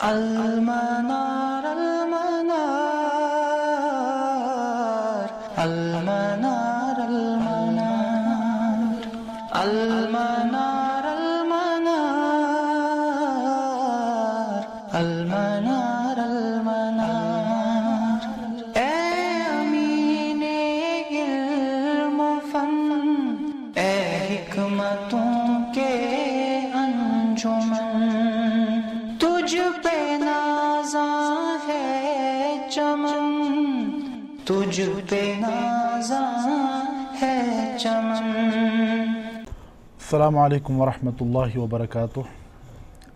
المنار المنار المنار المنار المنار المنار المنار المنار اے امین علم و فن اے حکمتوں کے انجمن تجھ پہ نازاں ہے چمن تجھ پہ نازاں ہے چمن. السلام علیکم ورحمۃ اللہ وبرکاتہ.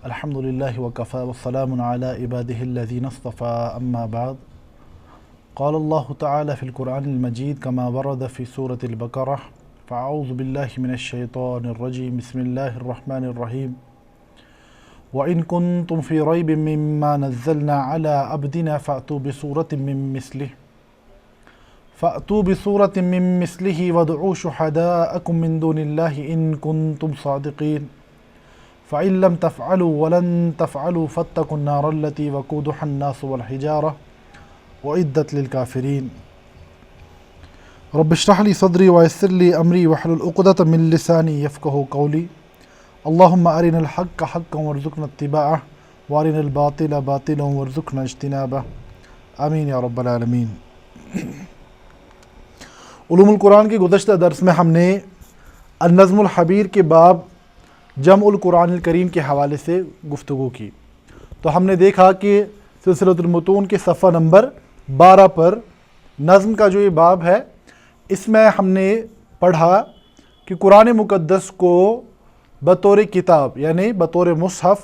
الحمد للہ وکفی والسلام علی عبادہ الذین اصطفى اما بعد. قال اللہ تعالی فی القرآن المجید کما ورد فی سورة البقرہ فاعوذ باللہ من الشیطان الرجیم بسم اللہ الرحمن الرحیم. وَإِن كُنتُمْ فِي رَيْبٍ مِّمَّا نَزَّلْنَا عَلَىٰ عَبْدِنَا فَأْتُوا بِسُورَةٍ مِّن مِّثْلِهِ وَادْعُوا شُهَدَاءَكُم مِّن دُونِ اللَّهِ إِن كُنتُمْ صَادِقِينَ فَإِن لَّمْ تَفْعَلُوا وَلَن تَفْعَلُوا فَاتَّقُوا النَّارَ الَّتِي وَقُودُهَا النَّاسُ وَالْحِجَارَةُ أُعِدَّتْ لِلْكَافِرِينَ. رب اشرح لي صدري ويسر لي أمري واحلل عقدة من لساني يفقهوا قولي. اللهم أرنا الحق حقا وارزقنا اتباعه وأرنا الباطل باطلا وارزقنا اجتنابه آمین یا رب العالمین. علوم القرآن کے گزشتہ درس میں ہم نے النظم الحبیر کے باب جمع القرآن الکریم کے حوالے سے گفتگو کی. تو ہم نے دیکھا کہ سلسلۃ المتون کے صفحہ نمبر 12 پر نظم کا جو یہ باب ہے اس میں ہم نے پڑھا کہ قرآن مقدس کو بطور کتاب یعنی بطور مصحف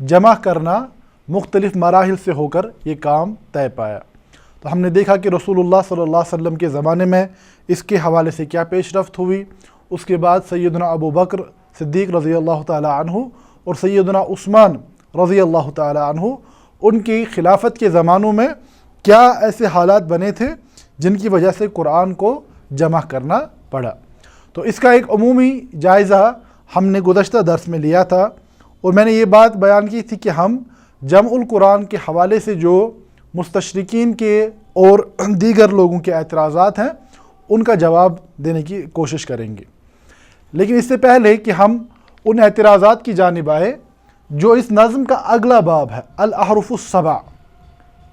جمع کرنا مختلف مراحل سے ہو کر یہ کام طے پایا. تو ہم نے دیکھا کہ رسول اللہ صلی اللہ علیہ وسلم کے زمانے میں اس کے حوالے سے کیا پیش رفت ہوئی. اس کے بعد سیدنا ابو بکر صدیق رضی اللہ تعالی عنہ اور سیدنا عثمان رضی اللہ تعالی عنہ ان کی خلافت کے زمانوں میں کیا ایسے حالات بنے تھے جن کی وجہ سے قرآن کو جمع کرنا پڑا. تو اس کا ایک عمومی جائزہ ہم نے گزشتہ درس میں لیا تھا اور میں نے یہ بات بیان کی تھی کہ ہم جمع القرآن کے حوالے سے جو مستشرقین کے اور دیگر لوگوں کے اعتراضات ہیں ان کا جواب دینے کی کوشش کریں گے. لیکن اس سے پہلے کہ ہم ان اعتراضات کی جانب آئے جو اس نظم کا اگلا باب ہے الاحرف السبع.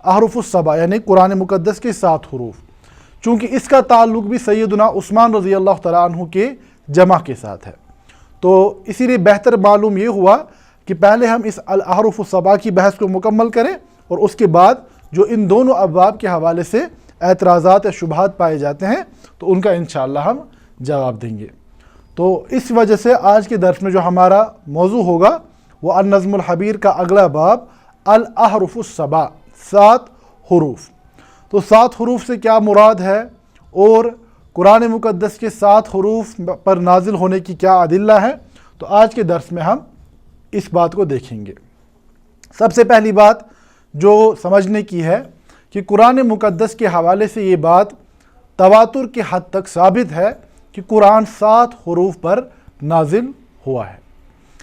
احرف السبع یعنی قرآن مقدس کے 7 حروف. چونکہ اس کا تعلق بھی سیدنا عثمان رضی اللہ تعالیٰ عنہ کے جمع کے ساتھ ہے تو اسی لیے بہتر معلوم یہ ہوا کہ پہلے ہم اس الاحرف السبع کی بحث کو مکمل کریں اور اس کے بعد جو ان دونوں ابواب کے حوالے سے اعتراضات یا شبہات پائے جاتے ہیں تو ان کا انشاءاللہ ہم جواب دیں گے. تو اس وجہ سے آج کے درس میں جو ہمارا موضوع ہوگا وہ النظم الحبیر کا اگلا باب الاحرف السبع 7 حروف. تو 7 حروف سے کیا مراد ہے اور قرآن مقدس کے 7 حروف پر نازل ہونے کی کیا ادلہ ہے تو آج کے درس میں ہم اس بات کو دیکھیں گے. سب سے پہلی بات جو سمجھنے کی ہے کہ قرآن مقدس کے حوالے سے یہ بات تواتر کے حد تک ثابت ہے کہ قرآن 7 حروف پر نازل ہوا ہے.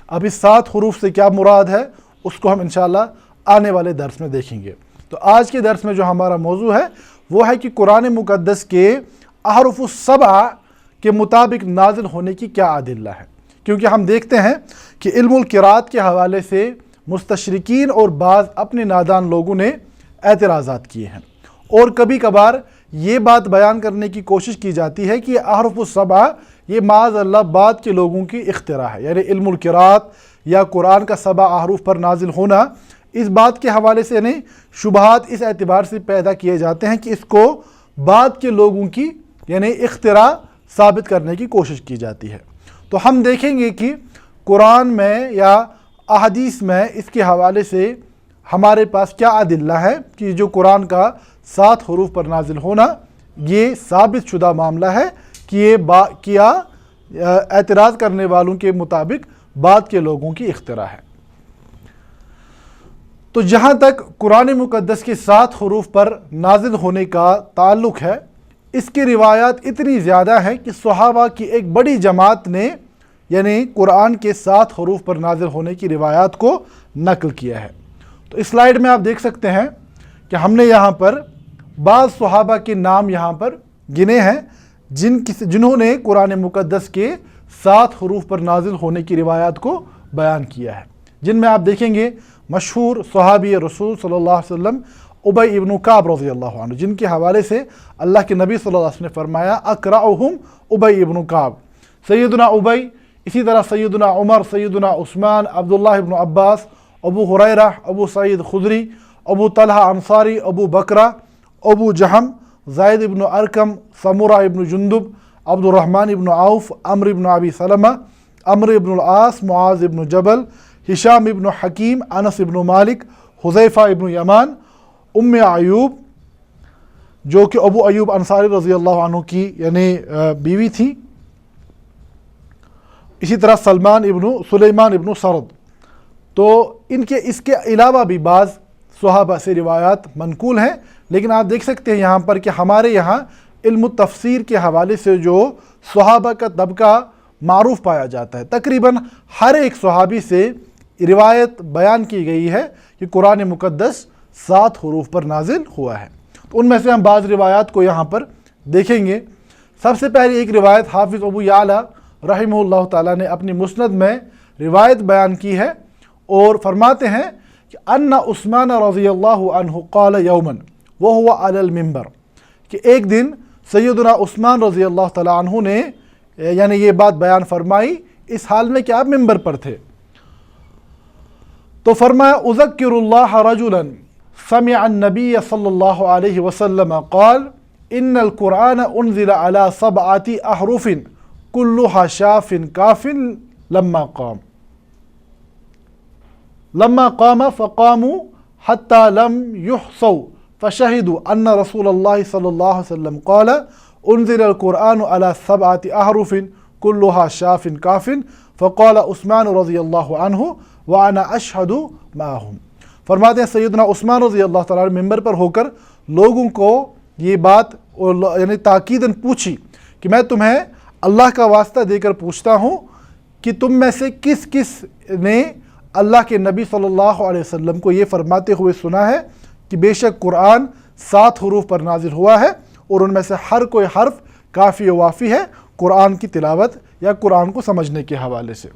اب اس 7 حروف سے کیا مراد ہے اس کو ہم انشاءاللہ آنے والے درس میں دیکھیں گے. تو آج کے درس میں جو ہمارا موضوع ہے وہ ہے کہ قرآن مقدس کے احرف السبع کے مطابق نازل ہونے کی کیا ادلہ ہے. کیونکہ ہم دیکھتے ہیں کہ علم القراءت کے حوالے سے مستشرقین اور بعض اپنے نادان لوگوں نے اعتراضات کیے ہیں اور کبھی کبھار یہ بات بیان کرنے کی کوشش کی جاتی ہے کہ احرف السبع یہ معاذ اللہ بعد کے لوگوں کی اختراع ہے. یعنی علم القراءت یا قرآن کا 7 احرف پر نازل ہونا اس بات کے حوالے سے نہیں شبہات اس اعتبار سے پیدا کیے جاتے ہیں کہ اس کو بعد کے لوگوں کی یعنی اختراع ثابت کرنے کی کوشش کی جاتی ہے. تو ہم دیکھیں گے کہ قرآن میں یا احادیث میں اس کے حوالے سے ہمارے پاس کیا ادلہ ہے کہ جو قرآن کا 7 حروف پر نازل ہونا یہ ثابت شدہ معاملہ ہے کہ یہ کیا اعتراض کرنے والوں کے مطابق بعد کے لوگوں کی اختراع ہے. تو جہاں تک قرآن مقدس کے 7 حروف پر نازل ہونے کا تعلق ہے اس کی روایات اتنی زیادہ ہیں کہ صحابہ کی ایک بڑی جماعت نے یعنی قرآن کے 7 حروف پر نازل ہونے کی روایات کو نقل کیا ہے. تو اس سلائیڈ میں آپ دیکھ سکتے ہیں کہ ہم نے یہاں پر بعض صحابہ کے نام یہاں پر گنے ہیں جنہوں نے قرآن مقدس کے 7 حروف پر نازل ہونے کی روایات کو بیان کیا ہے، جن میں آپ دیکھیں گے مشہور صحابی رسول صلی اللہ علیہ وسلم ابی ابن کعب رضی اللہ عنہ، جن کے حوالے سے اللہ کے نبی صلی اللہ علیہ وسلم نے فرمایا اقرأہم ابی ابن کعب، سیدنا ابی، اسی طرح سیدنا عمر، سیدنا عثمان، عبداللہ ابن عباس، ابو ہریرہ، ابو سعید خدری، ابو طلحہ انصاری، ابو بکرہ، ابو جہم، زید ابن ارکم، سمرہ ابن جندب، عبد الرحمن ابن عوف، عمرو ابن ابی سلمہ، عمرو ابن العاص، معاذ ابن جبل، ہشام ابن حکیم، انس ابن مالک، حذیفہ ابن یمان، ام ایوب جو کہ ابو ایوب انصاری رضی اللہ عنہ کی یعنی بیوی تھی، اسی طرح سلیمان ابن سرد۔ تو اس کے علاوہ بھی بعض صحابہ سے روایات منقول ہیں، لیکن آپ دیکھ سکتے ہیں یہاں پر کہ ہمارے یہاں علم التفسیر کے حوالے سے جو صحابہ کا طبقہ معروف پایا جاتا ہے، تقریباً ہر ایک صحابی سے روایت بیان کی گئی ہے کہ قرآن مقدس 7 حروف پر نازل ہوا ہے۔ تو ان میں سے ہم بعض روایات کو یہاں پر دیکھیں گے۔ سب سے پہلی ایک روایت حافظ ابو یعلا رحمہ اللہ تعالیٰ نے اپنی مسند میں روایت بیان کی ہے اور فرماتے ہیں کہ ان عثمان رضی اللہ عنہ قال یوما وهو علی المنبر، کہ ایک دن سیدنا عثمان رضی اللہ تعالیٰ عنہ نے یعنی یہ بات بیان فرمائی اس حال میں کہ آپ منبر پر تھے، تو فرمایا اذکر اللہ رجلا سمع النبی صلی اللہ علیہ وسلم قال ان القرآن انزل على 7 احرف كلها شاف كاف لما قام فقاموا حتى لم يحصوا فشهدوا ان رسول الله صلى الله عليه وسلم قال انزل القرآن على 7 احرف كلها شاف كاف فقال عثمان رضی اللہ عنہ وانا اشهد معهم۔ فرماتے ہیں سیدنا عثمان رضی اللہ تعالیٰ ممبر پر ہو کر لوگوں کو یہ بات یعنی تاکیداً پوچھی کہ میں تمہیں اللہ کا واسطہ دے کر پوچھتا ہوں کہ تم میں سے کس کس نے اللہ کے نبی صلی اللہ علیہ وسلم کو یہ فرماتے ہوئے سنا ہے کہ بے شک قرآن 7 حروف پر نازل ہوا ہے اور ان میں سے ہر کوئی حرف کافی و وافی ہے قرآن کی تلاوت یا قرآن کو سمجھنے کے حوالے سے۔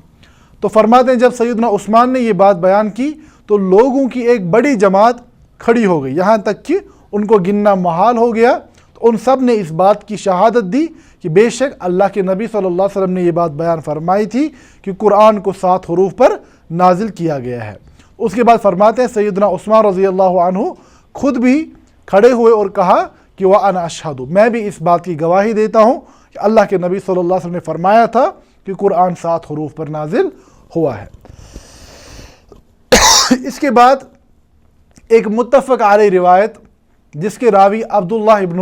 تو فرماتے ہیں جب سیدنا عثمان نے یہ بات بیان کی تو لوگوں کی ایک بڑی جماعت کھڑی ہو گئی، یہاں تک کہ ان کو گننا محال ہو گیا۔ تو ان سب نے اس بات کی شہادت دی کہ بے شک اللہ کے نبی صلی اللہ علیہ وسلم نے یہ بات بیان فرمائی تھی کہ قرآن کو 7 حروف پر نازل کیا گیا ہے۔ اس کے بعد فرماتے ہیں سیدنا عثمان رضی اللہ عنہ خود بھی کھڑے ہوئے اور کہا کہ وَأَنَا أَشْهَدُ، میں بھی اس بات کی گواہی دیتا ہوں کہ اللہ کے نبی صلی اللہ علیہ وسلم نے فرمایا تھا کہ قرآن 7 حروف پر نازل ہوا ہے۔ اس کے بعد ایک متفق علیہ روایت جس کے راوی عبداللہ ابن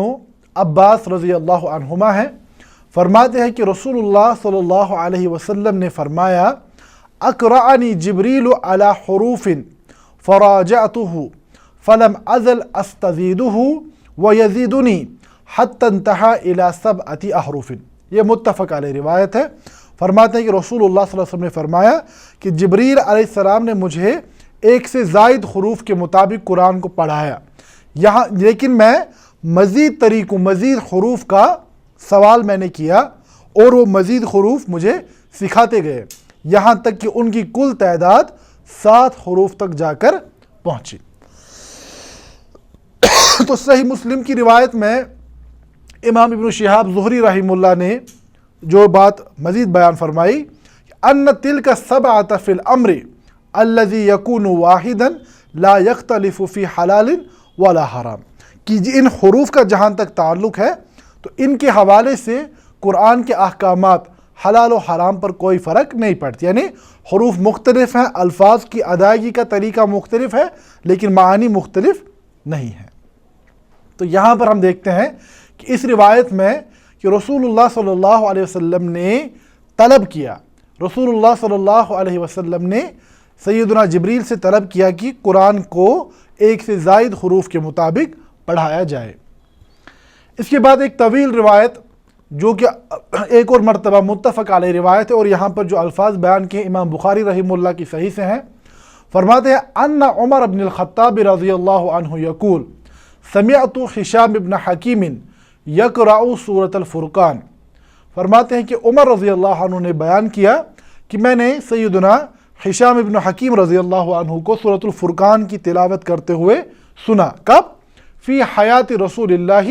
عباس رضی اللہ عنہما ہیں، فرماتے ہیں کہ رسول اللہ صلی اللہ علیہ وسلم نے فرمایا اقرأنی جبریل علی حروف فراجعته فلم ازل استزیدہ ویزیدنی حتی انتہا الی 7 احرف۔ یہ متفق علیہ روایت ہے۔ فرماتے ہیں کہ رسول اللہ صلی اللہ علیہ وسلم نے فرمایا کہ جبریل علیہ السلام نے مجھے 1 سے زائد حروف کے مطابق قرآن کو پڑھایا، لیکن میں مزید طریقوں مزید حروف کا سوال میں نے کیا اور وہ مزید حروف مجھے سکھاتے گئے یہاں تک کہ ان کی کل تعداد 7 حروف تک جا کر پہنچی۔ تو صحیح مسلم کی روایت میں امام ابن شہاب زہری رحمہ اللہ نے جو بات مزید بیان فرمائی ان تلک 7 فی الامر الذی یکون واحدا لا یختلف فی حلال ولا حرام، کہ ان حروف کا جہاں تک تعلق ہے تو ان کے حوالے سے قرآن کے احکامات حلال و حرام پر کوئی فرق نہیں پڑتی، یعنی حروف مختلف ہیں، الفاظ کی ادائیگی کا طریقہ مختلف ہے لیکن معانی مختلف نہیں ہیں۔ تو یہاں پر ہم دیکھتے ہیں کہ اس روایت میں کہ رسول اللہ صلی اللہ علیہ وسلم نے طلب کیا، رسول اللہ صلی اللہ علیہ وسلم نے سیدنا جبریل سے طلب کیا کہ قرآن کو 1 سے زائد حروف کے مطابق پڑھایا جائے۔ اس کے بعد ایک طویل روایت جو کہ ایک اور مرتبہ متفق علیہ روایت ہے اور یہاں پر جو الفاظ بیان کیے امام بخاری رحمہ اللہ کی صحیح سے ہیں۔ فرماتے ہیں ان عمر بن الخطاب رضی اللہ عنہ یقول سمعت ہشام بن حکیم یقرأ سورۃ الفرقان۔ فرماتے ہیں کہ عمر رضی اللہ عنہ نے بیان کیا کہ میں نے سیدنا ہشام بن حکیم رضی اللہ عنہ کو سورۃ الفرقان کی تلاوت کرتے ہوئے سنا۔ کب؟ فی حیات رسول اللہ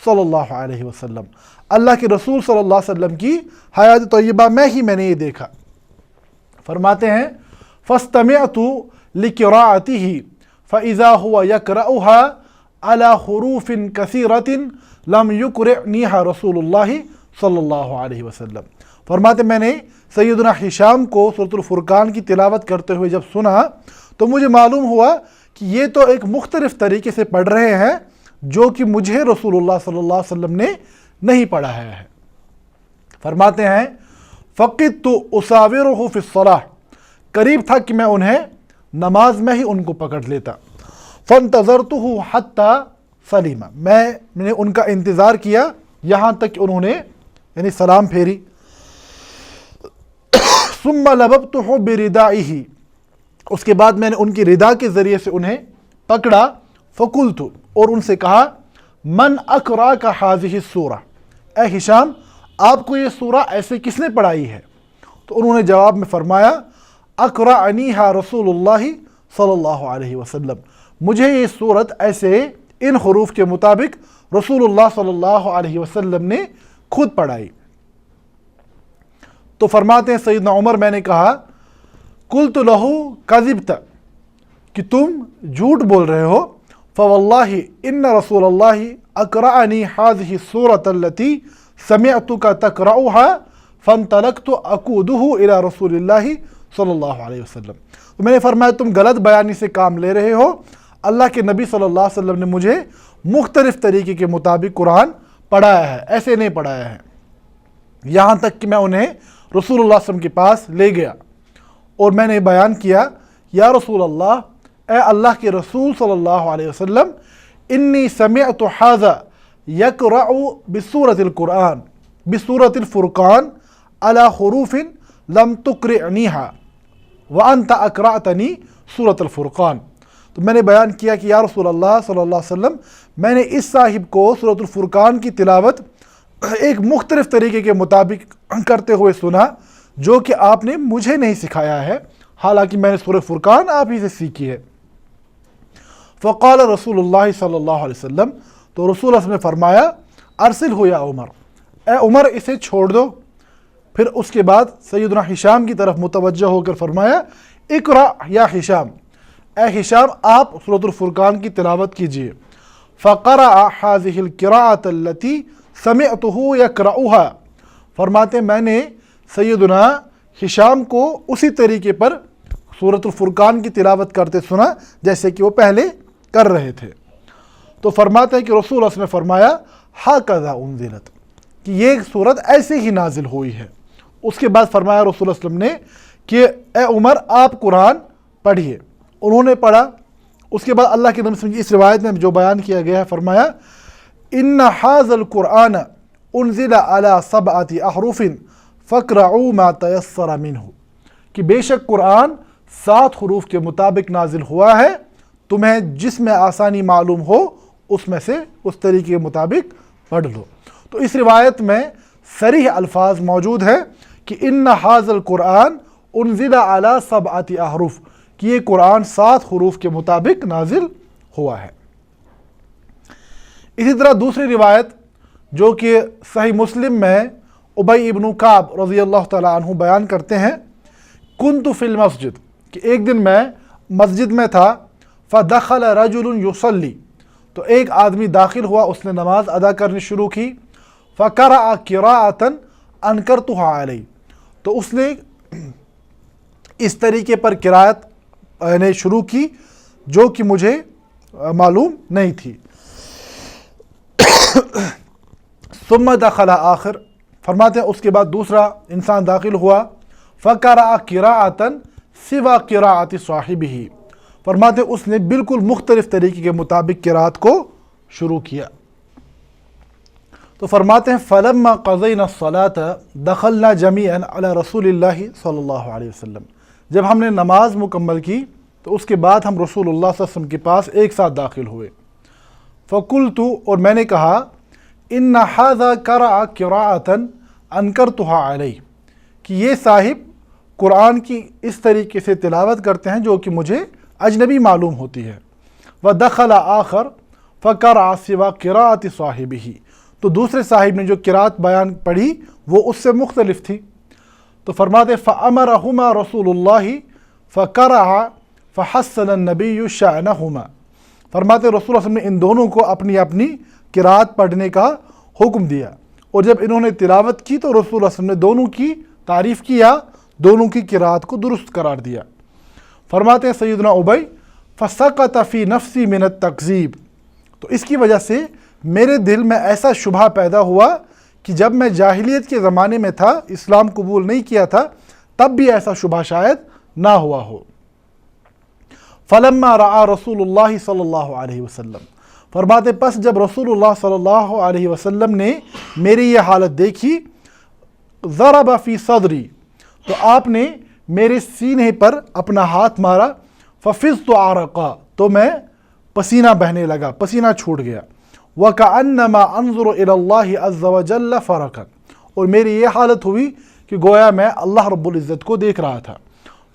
صلی اللہ علیہ وسلم، اللہ کے رسول صلی اللہ علیہ وسلم کی حیات طیبہ میں نے یہ دیکھا۔ فرماتے ہیں فاستمعت لقراءته فاذا هو يقرأها على حروف كثيرة لم يقرئنيها رسول اللہ صلی اللہ علیہ وسلم۔ فرماتے میں نے سیدنا ہشام کو سورۃ الفرقان کی تلاوت کرتے ہوئے جب سنا تو مجھے معلوم ہوا کہ یہ تو ایک مختلف طریقے سے پڑھ رہے ہیں جو کہ مجھے رسول اللہ صلی اللہ علیہ وسلم نے نہیں پڑھایا ہے۔ فرماتے ہیں فقدت اساورہ فی الصلاۃ، قریب تھا کہ میں انہیں نماز میں ہی ان کو پکڑ لیتا۔ فانتظرتہ حتی سلم، میں نے ان کا انتظار کیا یہاں تک کہ انہوں نے یعنی سلام پھیری۔ ثم لببتہ بردائہ، اس کے بعد میں نے ان کی ردا کے ذریعے سے انہیں پکڑا۔ فقلت، اور ان سے کہا من اقراک ہذہ السورہ، اے ہشام آپ کو یہ سورہ ایسے کس نے پڑھائی ہے؟ تو انہوں نے جواب میں فرمایا اقرأنیہا رسول اللہ صلی اللہ علیہ وسلم، مجھے یہ سورت ایسے ان حروف کے مطابق رسول اللہ صلی اللہ علیہ وسلم نے خود پڑھائی۔ تو فرماتے ہیں سیدنا عمر میں نے کہا قلت لہ کذبت، کہ تم جھوٹ بول رہے ہو، فواللہ ان رسول اللہ اقرأنی ہذہ السورۃ التی سمعتک تقرأها فانطلقت اقودہ الی رسول اللہ صلی اللہ علیہ وسلم۔ تو میں نے فرمایا تم غلط بیانی سے کام لے رہے ہو، اللہ کے نبی صلی اللہ علیہ وسلم نے مجھے مختلف طریقے کے مطابق قرآن پڑھایا ہے، ایسے نہیں پڑھایا ہے، یہاں تک کہ میں انہیں رسول اللہ صلی اللہ علیہ وسلم کے پاس لے گیا اور میں نے بیان کیا یا رسول اللہ، اے اللہ کے رسول صلی اللہ علیہ وسلم، انی سمعت ھذا یقرأ بسورۃ القرآن بسورۃ الفرقان علی حروف لم تقرئنیھا وانت اقرأتنی سورۃ الفرقان۔ تو میں نے بیان کیا کہ یا رسول اللہ صلی اللہ علیہ وسلم، میں نے اس صاحب کو سورۃ الفرقان کی تلاوت ایک مختلف طریقے کے مطابق کرتے ہوئے سنا جو کہ آپ نے مجھے نہیں سکھایا ہے، حالانکہ میں نے سورۃ فرقان آپ ہی سے سیکھی ہے۔ فقال رسول اللہ صلی اللہ علیہ وسلم، تو رسول اللہ نے فرمایا ارسلہ یا عمر، اے عمر اسے چھوڑ دو۔ پھر اس کے بعد سیدنا ہشام کی طرف متوجہ ہو کر فرمایا اقرأ یا ہشام، اے ہشام آپ سورۃ الفرقان کی تلاوت کیجیے۔ فقرأ هذه القراءة التي سمعته يقرأها، فرماتے میں نے سیدنا ہشام کو اسی طریقے پر سورۃ الفرقان کی تلاوت کرتے سنا جیسے کہ وہ پہلے کر رہے تھے۔ تو فرماتے ہیں کہ رسول اللہ صلی اللہ علیہ وسلم نے فرمایا ھذا انزلت، کہ یہ صورت ایسے ہی نازل ہوئی ہے۔ اس کے بعد فرمایا رسول اللہ صلی اللہ علیہ وسلم نے کہ اے عمر آپ قرآن پڑھیے، انہوں نے پڑھا۔ اس کے بعد اللہ کے نبی صلی اللہ علیہ وسلم کی اس روایت میں جو بیان کیا گیا ہے فرمایا ان ھذا القرآن انزل علی سبعۃ احرف فاقرؤوا ما تیسر منہ، کہ بے شک قرآن 7 حروف کے مطابق نازل ہوا ہے، تمہیں جس میں آسانی معلوم ہو اس میں سے اس طریقے کے مطابق پڑھ لو۔ تو اس روایت میں صریح الفاظ موجود ہے کہ ان ھذا القرآن انزل علی سبعۃ احرف، کہ یہ قرآن 7 حروف کے مطابق نازل ہوا ہے۔ اسی طرح دوسری روایت جو کہ صحیح مسلم میں ابی ابن کعب رضی اللہ تعالیٰ عنہ بیان کرتے ہیں کنت فی المسجد، کہ ایک دن میں مسجد میں تھا، فدخل رجل یصلی، تو ایک آدمی داخل ہوا، اس نے نماز ادا کرنی شروع کی، فقرأ قراءۃ انکرتها علیہ، تو اس نے اس طریقے پر قرأت نے شروع کی جو کہ مجھے معلوم نہیں تھی۔ ثم دخل آخر، فرماتے ہیں اس کے بعد دوسرا انسان داخل ہوا، فقرأ قراءۃ سوا قراءۃ صاحبہ، فرماتے ہیں اس نے بالکل مختلف طریقے کے مطابق قراءت کو شروع کیا۔ تو فرماتے ہیں فلما قضینا الصلاة دخلنا جمیعا علی رسول اللہ صلی اللہ علیہ وسلم، جب ہم نے نماز مکمل کی تو تو اس کے بعد ہم رسول اللہ صلی اللہ علیہ وسلم کے پاس ایک ساتھ داخل ہوئے. فقلت، اور میں نے کہا، ان ھذا قرأ قراءۃ انکرتها علیہ، کہ یہ صاحب قرآن کی اس طریقے سے تلاوت کرتے ہیں جو کہ مجھے اجنبی معلوم ہوتی ہے. ودخل آخر فقرأ سوا قراءۃ صاحبہ، تو دوسرے صاحب نے جو قراءت بیان پڑھی وہ اس سے مختلف تھی. تو فرماتے فأمرہما رسول اللہ فقرأ فحسن النبی شأنہما، فرماتے رسول اللہ صلی اللہ علیہ وسلم نے ان دونوں کو اپنی اپنی قراءت پڑھنے کا حکم دیا، اور جب انہوں نے تلاوت کی تو رسول اللہ صلی اللہ علیہ وسلم نے دونوں کی تعریف کیا، دونوں کی قراءت کو درست قرار دیا. فرماتے ہیں سیدنا ابی فسقط فی نفسی من التکذیب، تو اس کی وجہ سے میرے دل میں ایسا شبہ پیدا ہوا کہ جب میں جاہلیت کے زمانے میں تھا، اسلام قبول نہیں کیا تھا، تب بھی ایسا شبہ شاید نہ ہوا ہو. فلما رعا رسول اللہ صلی اللہ علیہ وسلم، فرماتے پس جب رسول اللہ صلی اللہ علیہ وسلم نے میری یہ حالت دیکھی، ضرب فی صدری، تو آپ نے میرے سینے پر اپنا ہاتھ مارا، ففزت عرقا، تو میں پسینہ بہنے لگا، پسینہ چھوٹ گیا. وَكَأَنَّمَا أَنظُرُ إِلَى اللَّهِ عَزَّ وَجَلَّ فَرَقًا، اور میری یہ حالت ہوئی کہ گویا میں اللہ رب العزت کو دیکھ رہا تھا.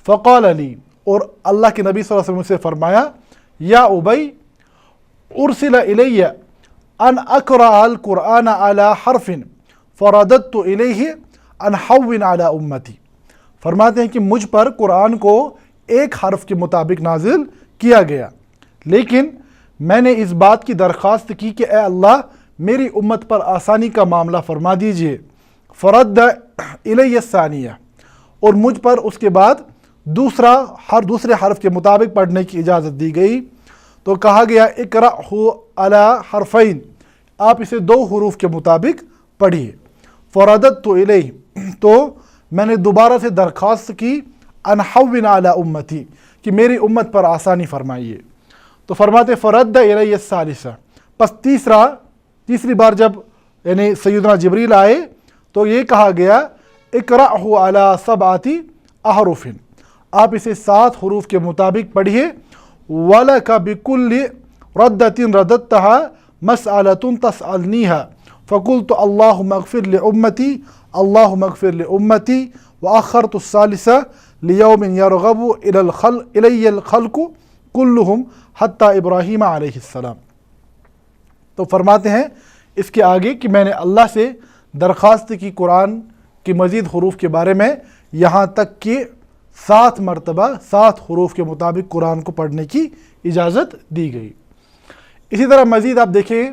فقال لی، اور اللہ کے نبی صلی اللہ علیہ وسلم سے فرمایا، یا ابی ارسل الی ان اقرأ القرآن علی حرف فرددت الیہ ان حون علی امتی، فرماتے ہیں کہ مجھ پر قرآن کو ایک حرف کے مطابق نازل کیا گیا، لیکن میں نے اس بات کی درخواست کی کہ اے اللہ میری امت پر آسانی کا معاملہ فرما دیجئے. فرد الی الثانیہ، اور مجھ پر اس کے بعد دوسرے حرف کے مطابق پڑھنے کی اجازت دی گئی. تو کہا گیا اقرأہ علی حرفین، آپ اسے 2 حروف کے مطابق پڑھیے. فرددت الیہ، تو میں نے دوبارہ سے درخواست کی ان حون علی امتی، کہ میری امت پر آسانی فرمائیے. تو فرماتے فرد الی الثالثہ، پس تیسری بار جب یعنی سیدنا جبریل آئے تو یہ کہا گیا اقرأہ علی 7 احرف، آپ اسے 7 حروف کے مطابق پڑھیے. وَلَكَ بِكُلِّ رَدَّةٍ رَدَدتَّهَا مَسْأَلَةٌ تَسْأَلْنِيهَا فَقُلْتُ اللَّهُمَّ اغْفِرْ لِأُمَّتِي اللَّهُمَّ اغْفِرْ لِأُمَّتِي وَأَخَّرْتُ الثَّالِثَةَ لِيَوْمٍ يَرْغَبُ إِلَيَّ الْخَلْقُ كُلُّهُمْ حَتَّى إِبْرَاهِيمَ علیہ السلام. تو فرماتے ہیں اس کے آگے کہ میں نے اللہ سے درخواست کی قرآن کی مزید حروف کے بارے میں، یہاں تک کہ 7 مرتبہ 7 حروف کے مطابق قرآن کو پڑھنے کی اجازت دی گئی. اسی طرح مزید آپ دیکھیں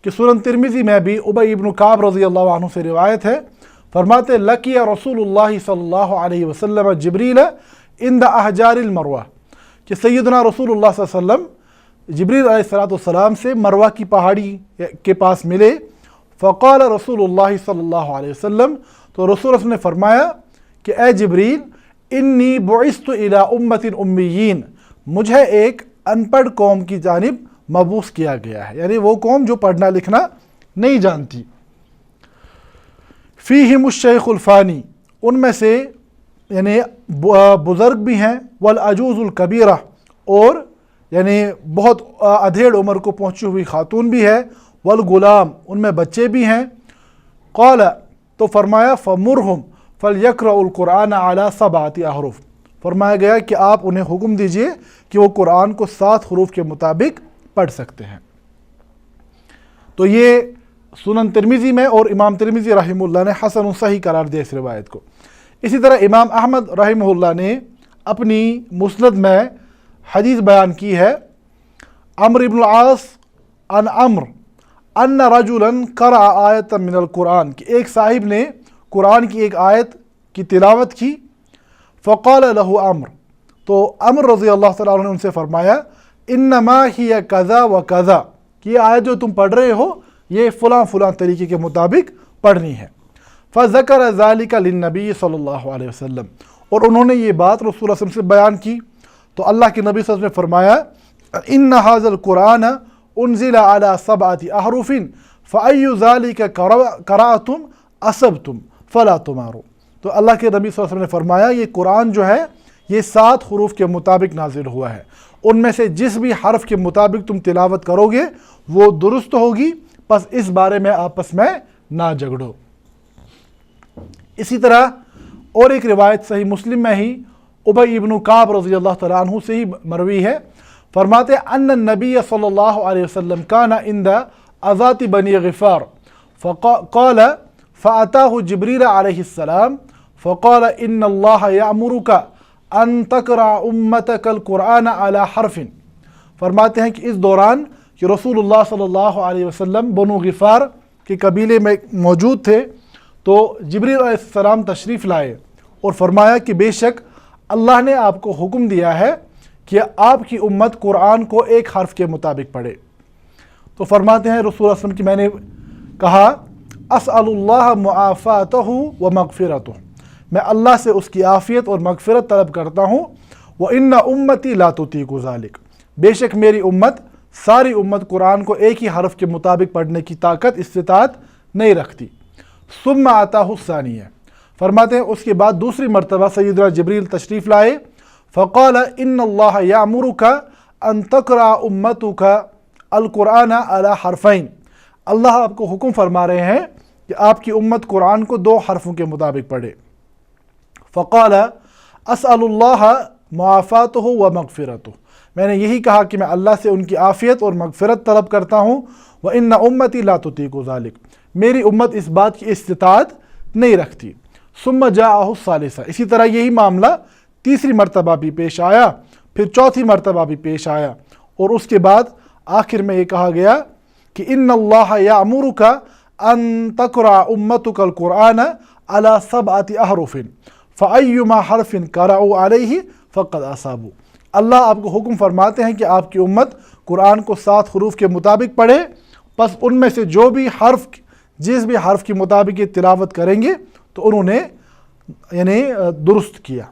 کہ سنن ترمذی میں بھی ابی ابن کعب رضی اللہ عنہ سے روایت ہے، فرماتے لقی رسول اللہ صلی اللہ علیہ وسلم جبریل عند احجار المروہ، کہ سیدنا رسول اللہ صلی اللہ علیہ وسلم جبریل علیہ السلام سے مروہ کی پہاڑی کے پاس ملے. فقال رسول اللہ صلی اللہ علیہ وسلم، تو رسول اللہ نے فرمایا کہ اے جبریل انی بعثت الی امت امیین، مجھے ایک ان پڑھ قوم کی جانب مبعوث کیا گیا ہے، یعنی وہ قوم جو پڑھنا لکھنا نہیں جانتی. فیہم الشیخ الفانی، ان میں سے یعنی بزرگ بھی ہیں، والعجوز الکبیرہ، اور یعنی بہت ادھیڑ عمر کو پہنچی ہوئی خاتون بھی ہے، والغلام، ان میں بچے بھی ہیں. قال، تو فرمایا فمرہم فلیقرؤوا القرآن علی 7 احرف، فرمایا گیا کہ آپ انہیں حکم دیجئے کہ وہ قرآن کو 7 حروف کے مطابق پڑھ سکتے ہیں. تو یہ سنن ترمذی میں، اور امام ترمذی رحمہ اللہ نے حسن صحیح قرار دیا اس روایت کو. اسی طرح امام احمد رحمہ اللہ نے اپنی مسند میں حدیث بیان کی ہے، عمرو بن العاص عن عمرو ان رجلا قرأ آیۃ من القرآن، کہ ایک صاحب نے قرآن کی ایک آیت کی تلاوت کی. فقال له عمرو، تو عمرو رضی اللہ تعالیٰ عنہ نے ان سے فرمایا انما ہی کذا و کذا، کہ یہ آیت جو تم پڑھ رہے ہو یہ فلاں فلاں طریقے کے مطابق پڑھنی ہے. فذکر ذلک للنبی صلی اللہ علیہ وسلم، اور انہوں نے یہ بات رسول اللہ صلی اللہ علیہ وسلم سے بیان کی. تو اللہ کے نبی صلی اللہ علیہ وسلم نے فرمایا ان ھذا القرآن انزل علی 7 احرف فأی ذلک قرأتم اصبتم فلا تماروا. تو اللہ کے نبی صلی اللہ علیہ وسلم نے فرمایا یہ قرآن جو ہے یہ 7 حروف کے مطابق نازل ہوا ہے، ان میں سے جس بھی حرف کے مطابق تم تلاوت کرو گے وہ درست ہوگی، پس اس بارے میں آپس میں نہ جھگڑو۔ اسی طرح اور ایک روایت صحیح مسلم میں ہی ابی ابن کعب رضی اللہ تعالیٰ عنہ سے ہی مروی ہے، فرماتے ان النبی صلی اللہ علیہ وسلم کان عند اذات بنی غفار فقال فأتاه جبریل علیہ السلام فقال ان اللہ یأمرک ان تقرأ امتک القرآن علی حرف۔ فرماتے ہیں کہ اس دوران کہ رسول اللہ صلی اللہ علیہ وسلم بنو غفار کے قبیلے میں موجود تھے، تو جبریل علیہ السلام تشریف لائے اور فرمایا کہ بے شک اللہ نے آپ کو حکم دیا ہے کہ آپ کی امت قرآن کو ایک حرف کے مطابق پڑھے۔ تو فرماتے ہیں رسول اللہ صلی اللہ علیہ وسلم کہ میں نے کہا اسأل اللہ معافاتہ و مغفرتہ، میں اللہ سے اس کی عافیت اور مغفرت طلب کرتا ہوں، وَإِنَّ أُمَّتِي لَا تُطِيقُ ذَلِكَ، بے شک میری امت، ساری امت قرآن کو ایک ہی حرف کے مطابق پڑھنے کی طاقت استطاعت نہیں رکھتی۔ ثم آتاہ الثانیہ، فرماتے ہیں اس کے بعد دوسری مرتبہ سیدنا جبریل تشریف لائے، فقال ان اللہ یأمرک ان تقرأ امتک القرآن علی حرفین، اللہ آپ کو حکم فرما رہے ہیں کہ آپ کی امت قرآن کو 2 حرفوں کے مطابق پڑھے۔ فقال اسأل اللہ معافاتہ و مغفرتہ، میں نے یہی کہا کہ میں اللہ سے ان کی عافیت اور مغفرت طلب کرتا ہوں، وَإِنَّ أُمَّتِي لَا تُطِيقُ ذَلِكَ، میری امت اس بات کی استطاعت نہیں رکھتی۔ ثم جاءہ الثالثہ، اسی طرح یہی معاملہ تیسری مرتبہ بھی پیش آیا، پھر چوتھی مرتبہ بھی پیش آیا، اور اس کے بعد آخر میں یہ کہا گیا کہ ان اللہ یأمرک ان تقرأ امتک القرآن علی 7 احرف فأیما حرف قرأوا علیہ فقد اصابوا، اللہ آپ کو حکم فرماتے ہیں کہ آپ کی امت قرآن کو 7 حروف کے مطابق پڑھے، پس ان میں سے جو بھی حرف، جس بھی حرف کے مطابق یہ تلاوت کریں گے تو انہوں نے یعنی درست کیا۔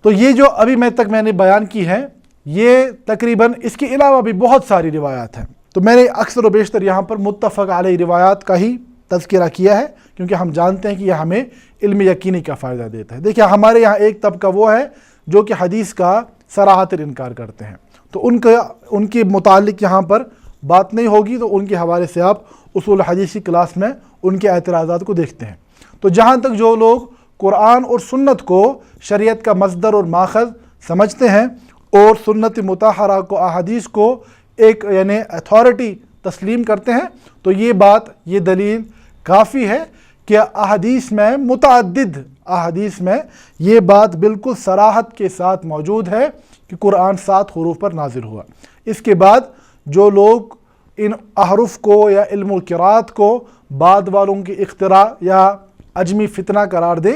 تو یہ جو ابھی میں نے بیان کی ہے، یہ تقریباً اس کے علاوہ بھی بہت ساری روایات ہیں، تو میں نے اکثر و بیشتر یہاں پر متفق علیہ روایات کا ہی تذکرہ کیا ہے، کیونکہ ہم جانتے ہیں کہ یہ ہمیں علم یقینی کا فائدہ دیتا ہے۔ دیکھیں ہمارے یہاں ایک طبقہ وہ ہے جو کہ حدیث کا صراحتاً انکار کرتے ہیں، تو ان کے متعلق یہاں پر بات نہیں ہوگی، تو ان کے حوالے سے آپ اصول حدیث کی کلاس میں ان کے اعتراضات کو دیکھتے ہیں۔ تو جہاں تک جو لوگ قرآن اور سنت کو شریعت کا مصدر اور ماخذ سمجھتے ہیں اور سنت مطہرہ کو، احادیث کو ایک یعنی اتھارٹی تسلیم کرتے ہیں، تو یہ بات، یہ دلیل کافی ہے کہ احادیث میں، متعدد احادیث میں یہ بات بالکل صراحت کے ساتھ موجود ہے کہ قرآن 7 حروف پر نازل ہوا۔ اس کے بعد جو لوگ ان احرف کو یا علم القراءت کو بعد والوں کی اختراع یا عجمی فتنہ قرار دے،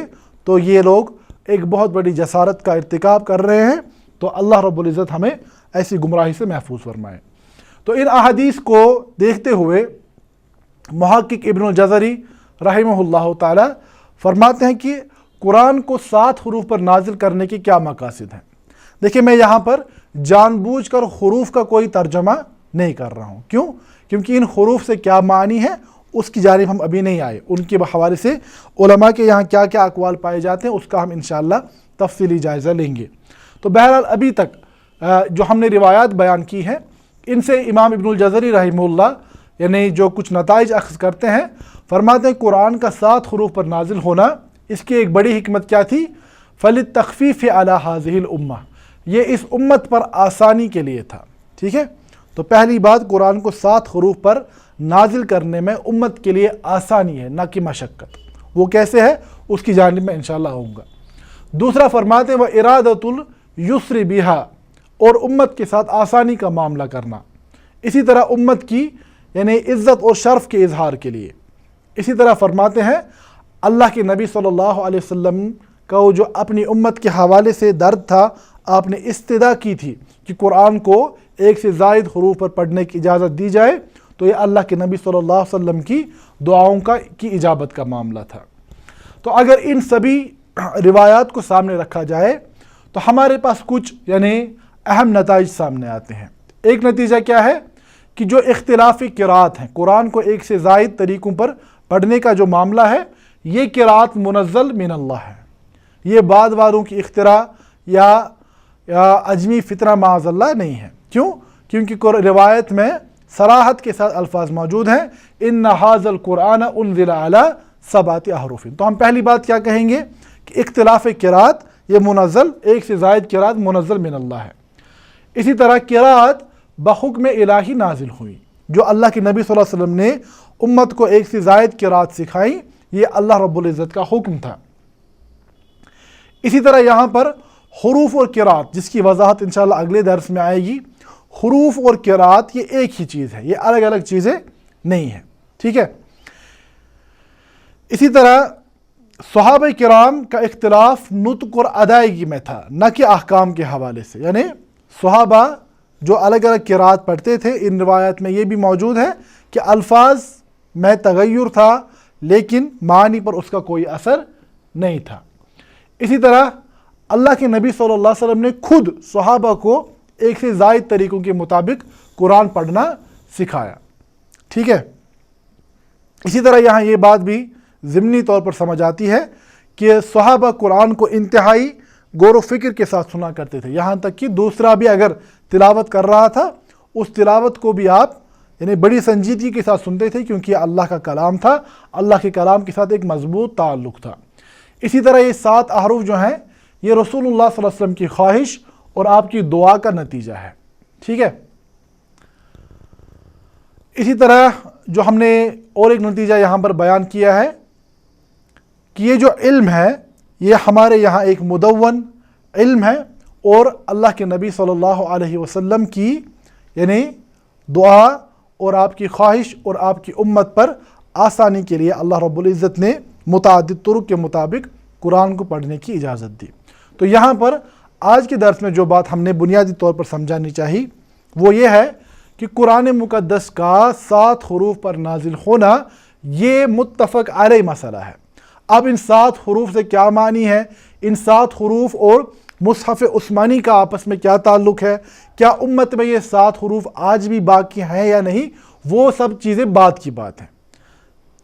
تو یہ لوگ ایک بہت بڑی جسارت کا ارتکاب کر رہے ہیں، تو اللہ رب العزت ہمیں ایسی گمراہی سے محفوظ فرمائے۔ تو ان احادیث کو دیکھتے ہوئے محقق ابن الجزری رحمہ اللہ تعالی فرماتے ہیں کہ قرآن کو 7 حروف پر نازل کرنے کے کیا مقاصد ہیں۔ دیکھیں میں یہاں پر جان بوجھ کر حروف کا کوئی ترجمہ نہیں کر رہا ہوں، کیوں؟ کیونکہ ان حروف سے کیا معنی ہے اس کی جانب ہم ابھی نہیں آئے، ان کے حوالے سے علماء کے یہاں کیا کیا اقوال پائے جاتے ہیں اس کا ہم انشاءاللہ تفصیلی جائزہ لیں گے۔ تو بہرحال ابھی تک جو ہم نے روایات بیان کی ہیں، ان سے امام ابن الجزری رحمہ اللہ یعنی جو کچھ نتائج اخذ کرتے ہیں، فرماتے ہیں قرآن کا 7 حروف پر نازل ہونا، اس کی ایک بڑی حکمت کیا تھی؟ فَلِلتَّخْفِيفِ عَلَى هَذِهِ الْأُمَّةِ، یہ اس امت پر آسانی کے لیے تھا، ٹھیک ہے؟ تو پہلی بات، قرآن کو 7 حروف پر نازل کرنے میں امت کے لیے آسانی ہے، نہ کہ مشقت۔ وہ کیسے ہے اس کی جانب میں انشاءاللہ آؤں گا۔ دوسرا فرماتے ہیں وَإِرَادَةُ الْيُسْرِ بِهَا، اور امت کے ساتھ آسانی کا معاملہ کرنا، اسی طرح امت کی یعنی عزت اور شرف کے اظہار کے لیے۔ اسی طرح فرماتے ہیں اللہ کے نبی صلی اللہ علیہ وسلم کا وہ جو اپنی امت کے حوالے سے درد تھا، آپ نے استدعا کی تھی کہ قرآن کو 1 سے زائد حروف پر پڑھنے کی اجازت دی جائے، تو یہ اللہ کے نبی صلی اللہ علیہ وسلم کی دعاؤں کی اجابت کا معاملہ تھا۔ تو اگر ان سبھی روایات کو سامنے رکھا جائے تو ہمارے پاس کچھ یعنی اہم نتائج سامنے آتے ہیں۔ ایک نتیجہ کیا ہے کہ جو اختلافی قراءت ہیں، قرآن کو 1 سے زائد طریقوں پر پڑھنے کا جو معاملہ ہے، یہ قراءت منزل من اللہ ہے، یہ بعد والوں کی اختراع یا اجمی فتنہ معاذ اللہ نہیں ہے۔ کیوں؟ کیونکہ روایت میں صراحت کے ساتھ الفاظ موجود ہیں ان ھذا القرآن انزل علی سبعۃ احرف۔ تو ہم پہلی بات کیا کہیں گے کہ اختلاف قرات یہ منزل، ایک سے زائد قرات منزل من اللہ ہے۔ اسی طرح قرات بحکم الہی نازل ہوئی، جو اللہ کے نبی صلی اللہ علیہ وسلم نے امت کو ایک سے زائد قرات سکھائیں، یہ اللہ رب العزت کا حکم تھا۔ اسی طرح یہاں پر حروف اور قرات، جس کی وضاحت انشاءاللہ اگلے درس میں آئے گی، حروف اور قرات یہ ایک ہی چیز ہے، یہ الگ الگ چیزیں نہیں ہیں، ٹھیک ہے۔ اسی طرح صحابہ کرام کا اختلاف نطق اور ادائیگی میں تھا، نہ کہ احکام کے حوالے سے، یعنی صحابہ جو الگ الگ قرات پڑھتے تھے، ان روایت میں یہ بھی موجود ہے کہ الفاظ میں تغیر تھا لیکن معنی پر اس کا کوئی اثر نہیں تھا۔ اسی طرح اللہ کے نبی صلی اللہ علیہ وسلم نے خود صحابہ کو ایک سے زائد طریقوں کے مطابق قرآن پڑھنا سکھایا، ٹھیک ہے۔ اسی طرح یہاں یہ بات بھی ضمنی طور پر سمجھ آتی ہے کہ صحابہ قرآن کو انتہائی غور و فکر کے ساتھ سنا کرتے تھے، یہاں تک کہ دوسرا بھی اگر تلاوت کر رہا تھا اس تلاوت کو بھی آپ یعنی بڑی سنجیدگی کے ساتھ سنتے تھے، کیونکہ یہ اللہ کا کلام تھا، اللہ کے کلام کے ساتھ ایک مضبوط تعلق تھا۔ اسی طرح یہ 7 احرف جو ہیں یہ رسول اللہ صلی اللہ علیہ وسلم کی خواہش اور آپ کی دعا کا نتیجہ ہے، ٹھیک ہے۔ اسی طرح جو ہم نے اور ایک نتیجہ یہاں پر بیان کیا ہے کہ یہ جو علم ہے یہ ہمارے یہاں ایک مدون علم ہے، اور اللہ کے نبی صلی اللہ علیہ وسلم کی یعنی دعا اور آپ کی خواہش اور آپ کی امت پر آسانی کے لیے اللہ رب العزت نے متعدد طرق کے مطابق قرآن کو پڑھنے کی اجازت دی۔ تو یہاں پر آج کے درس میں جو بات ہم نے بنیادی طور پر سمجھانی چاہیے وہ یہ ہے کہ قرآن مقدس کا 7 حروف پر نازل ہونا یہ متفق علیہ مسئلہ ہے۔ اب ان 7 حروف سے کیا معنی ہے، ان 7 حروف اور مصحف عثمانی کا آپس میں کیا تعلق ہے، کیا امت میں یہ 7 حروف آج بھی باقی ہیں یا نہیں، وہ سب چیزیں بعد کی بات ہیں۔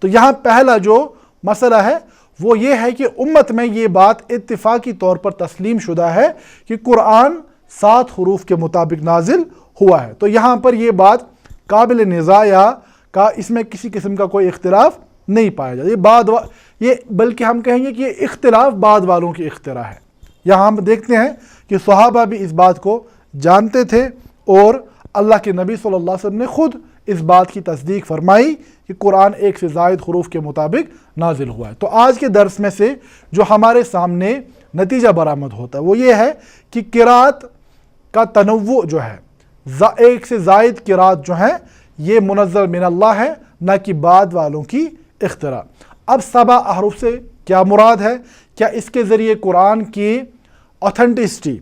تو یہاں پہلا جو مسئلہ ہے وہ یہ ہے کہ امت میں یہ بات اتفاقی طور پر تسلیم شدہ ہے کہ قرآن 7 حروف کے مطابق نازل ہوا ہے۔ تو یہاں پر یہ بات قابل نزاع یا کا اس میں کسی قسم کا کوئی اختلاف نہیں پایا جاتا، یہ بلکہ ہم کہیں گے کہ یہ اختلاف بعد والوں کی اختراع ہے۔ یہاں ہم دیکھتے ہیں کہ صحابہ بھی اس بات کو جانتے تھے اور اللہ کے نبی صلی اللہ علیہ وسلم نے خود اس بات کی تصدیق فرمائی کہ قرآن 1 سے زائد حروف کے مطابق نازل ہوا ہے۔ تو آج کے درس میں سے جو ہمارے سامنے نتیجہ برآمد ہوتا ہے وہ یہ ہے کہ قرات کا تنوع جو ہے، 1 سے زائد قرات جو ہیں یہ منزل من اللہ ہے، نہ کہ بعد والوں کی اختراع۔ اب 7 احرف سے کیا مراد ہے؟ کیا اس کے ذریعے قرآن کی اوتھینٹسٹی،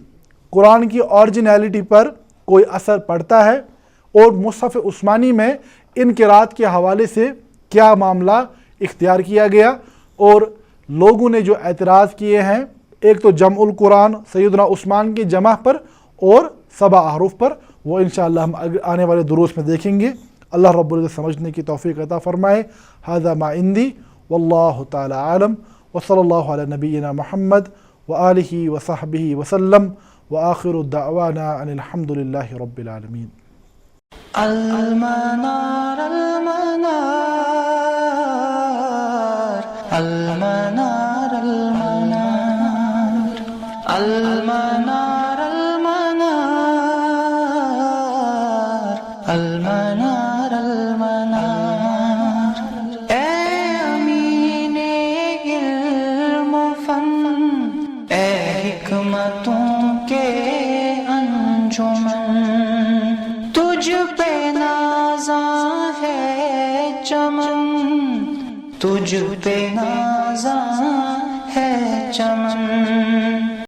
قرآن کی اوریجنیلٹی پر کوئی اثر پڑتا ہے؟ اور مصحف عثمانی میں ان قرات کے حوالے سے کیا معاملہ اختیار کیا گیا؟ اور لوگوں نے جو اعتراض کیے ہیں، ایک تو جمع القرآن سیدنا عثمان کی جمع پر اور 7 احرف پر، وہ انشاءاللہ ہم آنے والے دروس میں دیکھیں گے۔ اللہ رب العزت سمجھنے کی توفیق عطا فرمائے۔ ھذا ما عندی واللہ تعالی عالم، وصلی اللہ علی نبینا محمد وآلہ وصحبہ وسلم، وآخر دعوانا ان الحمد للہ رب العالمین۔ المنار المنار المنار المنار المنار المنار المنار المنار اے امین علم و فن، اے حکمتوں کے انجمن، تجھ پہ نازاں ہے چمن، تجھ پہ نازاں ہے چمن۔